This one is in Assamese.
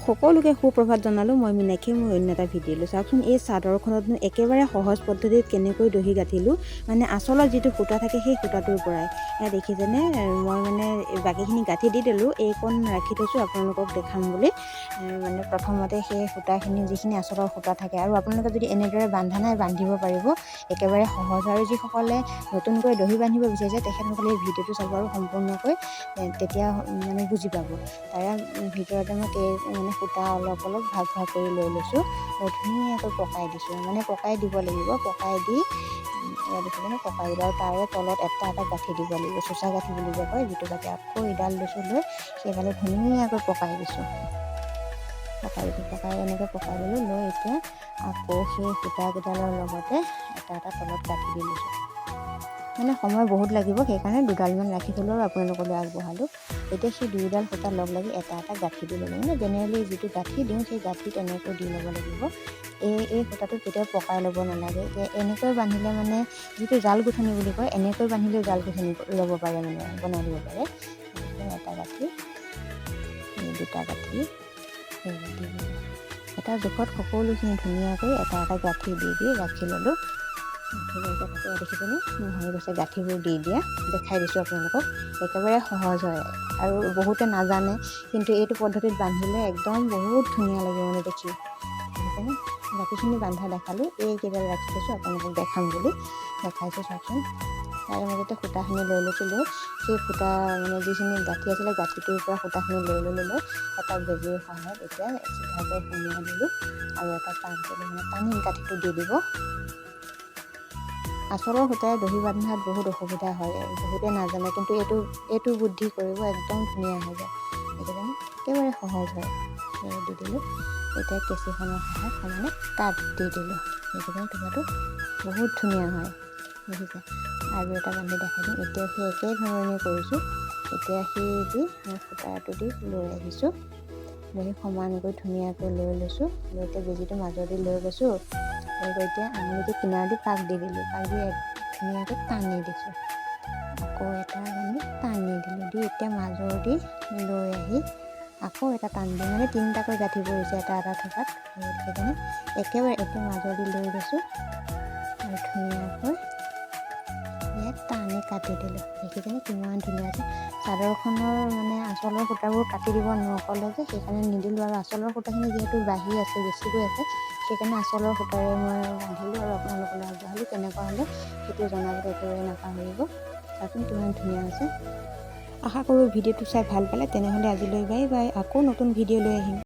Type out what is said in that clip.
সকলোকে সুপ্ৰভাত জনালোঁ। মই মীনাক্ষী, মোৰ অন্য এটা ভিডিঅ' লৈ চাওকচোন। এই চাদৰখনত একেবাৰে সহজ পদ্ধতিত কেনেকৈ দহি গাঁঠিলোঁ, মানে আচলত যিটো সূতা থাকে সেই সূতাটোৰ পৰাই। এয়া দেখিছেনে, মই মানে বাকীখিনি গাঁঠি দি দিলোঁ, এইকণ ৰাখি থৈছোঁ আপোনালোকক দেখাম বুলি। মানে প্ৰথমতে সেই সূতাখিনি যিখিনি আচলৰ সূতা থাকে, আৰু আপোনালোকে যদি এনেদৰে বান্ধা নাই বান্ধিব পাৰিব, একেবাৰে সহজ। আৰু যিসকলে নতুনকৈ দহি বান্ধিব বিচাৰিছে তেখেতসকলে এই ভিডিঅ'টো চাব আৰু সম্পূৰ্ণকৈ, তেতিয়া মানে বুজি পাব। তাৰে ভিতৰতে মই মানে সূতা অলপ ভাগ কৰি লৈ লৈছোঁ, ধুনীয়াকৈ পকাই দিছোঁ। মানে পকাই দিব লাগিব, পকাই দি দেখিছেনে, পকাই দিলোঁ। আৰু তাৰে তলত এটা গাঁঠি দিব লাগিব, চোঁচা গাঁঠি বুলি যে কয়, যিটো গাঁঠি আকৌ ইডাল লৈছোঁ, লৈ সেইডালে ধুনীয়াকৈ পকাই দিছোঁ। পকাই এনেকৈ পকাই দিলোঁ, লৈ এতিয়া আকৌ সেই সূতাকেইডালৰ লগতে এটা তলত গাঁঠি দি লৈছোঁ। মানে সময় বহুত লাগিব, সেইকাৰণে দুডালমান ৰাখি থ'লোঁ আৰু আপোনালোকলৈ আগবঢ়ালোঁ। এতিয়া সেই দুয়োডাল সূতা লগ লাগি এটা গাঁঠি দি ল'ব। মানে জেনেৰেলি যিটো গাঁঠি দিওঁ সেই গাঁঠি তেনেকৈ দি ল'ব লাগিব। এই সূতাটো কেতিয়াও পকাই ল'ব নালাগে। এনেকৈ বান্ধিলে মানে যিটো জাল গুঠনি বুলি কয়, এনেকৈ বান্ধিলেও জাল গুঠনি ল'ব পাৰে, মানে বনাই ল'ব পাৰে। এটা গাঁঠি, দুটা গাঁঠি, এটা জোখত সকলোখিনি ধুনীয়াকৈ এটা গাঁঠি দি ৰাখি ল'লোঁ। দেখিছেনে, হৈ গৈছে গাঁঠিবোৰ দি দিয়া। দেখাই দিছোঁ আপোনালোকক, একেবাৰে সহজ হয় আৰু বহুতে নাজানে, কিন্তু এইটো পদ্ধতিত বান্ধিলে একদম বহুত ধুনীয়া লাগে মানে দেখি। দেখিছেনে, বাকীখিনি বান্ধা দেখালোঁ, এইকেইডাল ৰাখি থৈছোঁ আপোনালোকক দেখাম বুলি দেখাইছোঁ। চাওকচোন, তাৰে মাজতে সূতাখিনি লৈ লৈছোঁ। লৈ সেই সূতা মানে যিখিনি গাঁঠি আছিলে, গাঁঠিটোৰ পৰা সূতাখিনি লৈ এটা বেজীৰ সহায়ত এতিয়া চিধাকৈ সুমুৱাই দিলোঁ, আৰু এটা টান কৰি মানে টানি গাঁঠিটো দি দিব। আচলৰ সূতাৰে দহি বান্ধাত বহুত অসুবিধা হয়, বহুতে নাজানে, কিন্তু এইটো বুদ্ধি কৰিব, একদম ধুনীয়া হৈ যায়। দেখিছেনে, একেবাৰে সহজ হয়। দি দিলোঁ, এতিয়া কেঁচিখনৰ সহায়ত সমানে কাট দি দিলোঁ। দেখিছেনে, টুকুৰাটো বহুত ধুনীয়া হয়। দেখিছে, আৰু এটা বান্ধি দেখাই দিম। এতিয়া সেই একে ধৰণে কৰিছোঁ। এতিয়া সেই দি মই সূতাটো দি লৈ আহিছোঁ, লৈ সমানকৈ ধুনীয়াকৈ লৈ লৈছোঁ। লৈ এতিয়া বেজীটো মাজেদি লৈ গৈছোঁ, এতিয়া আঙুলিটো কিনাৰেদি পাক দি দিলোঁ, পাক দি ধুনীয়াকৈ টানি দিছোঁ। আকৌ এটা টানি দিলোঁ, দি এতিয়া মাজেদি লৈ আহি আকৌ এটা টান দি, মানে তিনিটাকৈ গাঁঠি পৰিছে এটা থকাত। সেইকাৰণে একেবাৰে এতিয়া মাজেদি লৈ গৈছোঁ, আৰু ধুনীয়াকৈ ইয়াত টানি কাটি দিলোঁ। দেখিছেনে কিমান ধুনীয়া আছে। চাদৰখনৰ মানে আচলৰ সূতাবোৰ কাটি দিব নক'লে যে, সেইকাৰণে নিদিলোঁ। আৰু আচলৰ সূতাখিনি যিহেতু বাঢ়ি আছে, বেছিকৈ আছে, সেইকাৰণে আচলৰ সূতাৰে মই বান্ধিলোঁ আৰু আপোনালোকলৈ আগবঢ়ালোঁ। কেনেকুৱা হ'লে সেইটো জনাবলৈ একেবাৰে নাপাহৰিব। চাচোন কিমান ধুনীয়া হৈছে। আশা কৰোঁ ভিডিঅ'টো চাই ভাল পালে। তেনেহ'লে আজিলৈ বাই বাই। আকৌ নতুন ভিডিঅ' লৈ আহিম।